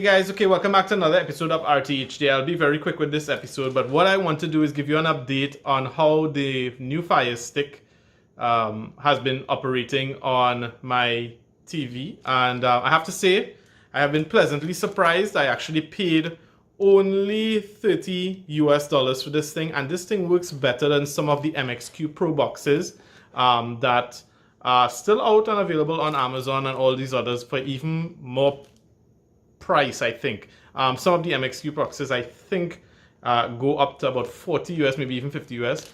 guys, okay, welcome back to another episode of RTHD. I'll be very quick with this episode, but what I want to do is give you an update on how the new Fire Stick has been operating on my TV. And I have to say, I have been pleasantly surprised. I actually paid only $30 US for this thing, and this thing works better than some of the MXQ Pro boxes that are still out and available on Amazon and all these others for even more price, I think. Some of the MXQ boxes, I think, go up to about 40 US, maybe even 50 US.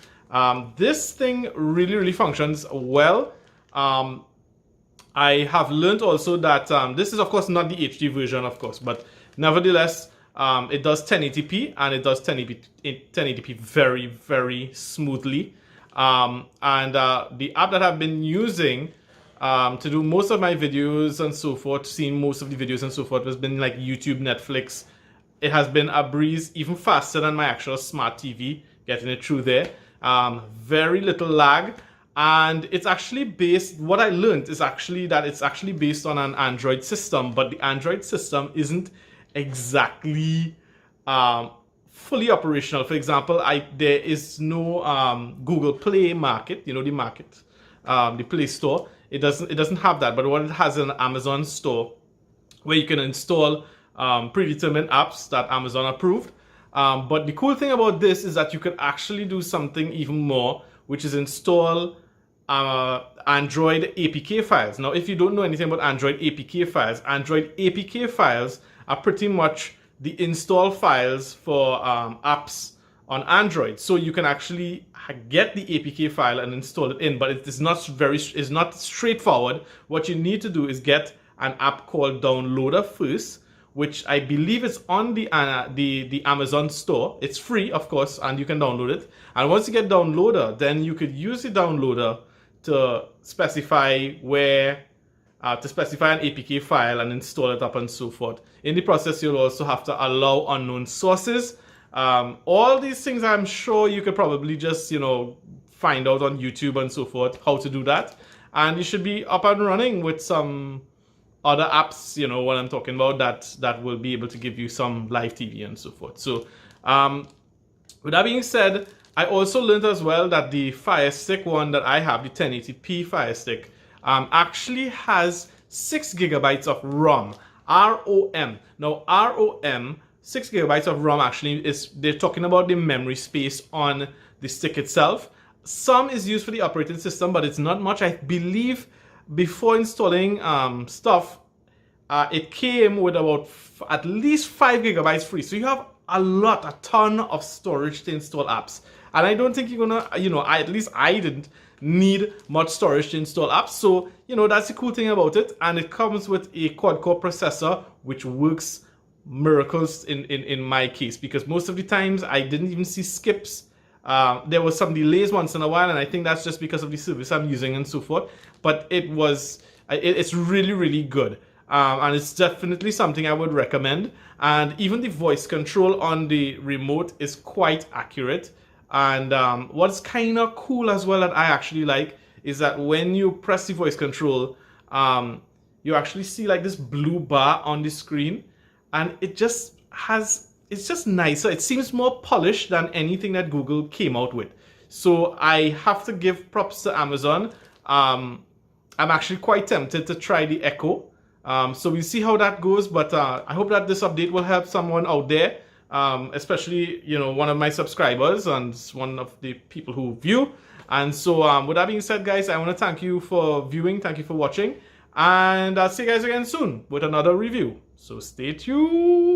This thing really functions well. I have learned also that this is, of course, not the HD version, of course, but nevertheless, it does 1080p, and it does 1080p very smoothly. And the app that I've been using to do most of my videos and so forth, seeing most of the videos and so forth, has been like YouTube, Netflix. It has been a breeze, even faster than my actual smart TV, getting it through there. Very little lag. And it's actually based, what I learned is actually that it's actually based on an Android system, but the Android system isn't exactly fully operational. For example, there is no Google Play Market, you know, the market, the Play Store. It doesn't have that, but what it has is an Amazon store where you can install predetermined apps that Amazon approved. But the cool thing about this is that you can actually do something even more, which is install Android APK files. Now, if you don't know anything about Android APK files are pretty much the install files for apps on Android. So you can actually get the APK file and install it in, but it's not straightforward. What you need to do is get an app called Downloader first, which I believe is on the Amazon store. It's free, of course, and you can download it. And once you get Downloader, then you could use the Downloader to specify an APK file and install it up and so forth. In the process, you'll also have to allow unknown sources. All these things, I'm sure you could probably just, find out on YouTube and so forth how to do that. And you should be up and running with some other apps, what I'm talking about, that will be able to give you some live TV and so forth. So with that being said, I also learned as well that the Fire Stick one that I have, the 1080p Fire Stick, actually has 6 gigabytes of ROM. ROM. Now, ROM, 6 gigabytes of ROM actually they're talking about the memory space on the stick itself. Some is used for the operating system, but it's not much. I believe before installing stuff, it came with about at least 5 gigabytes free. So you have a ton of storage to install apps. And I don't think you're gonna, at least I didn't need much storage to install apps. So, that's the cool thing about it. And it comes with a quad-core processor, which works miracles in my case, because most of the times I didn't even see skips. There was some delays once in a while, and I think that's just because of the service I'm using and so forth. But it's really good. And it's definitely something I would recommend. And even the voice control on the remote is quite accurate. And what's kind of cool as well that I actually like is that when you press the voice control, you actually see like this blue bar on the screen, and it's just nicer. It seems more polished than anything that Google came out with. So I have to give props to Amazon. I'm actually quite tempted to try the Echo. So we'll see how that goes, but I hope that this update will help someone out there, especially, one of my subscribers and one of the people who view. And so with that being said, guys, I want to thank you for viewing. Thank you for watching. And I'll see you guys again soon with another review. So stay tuned.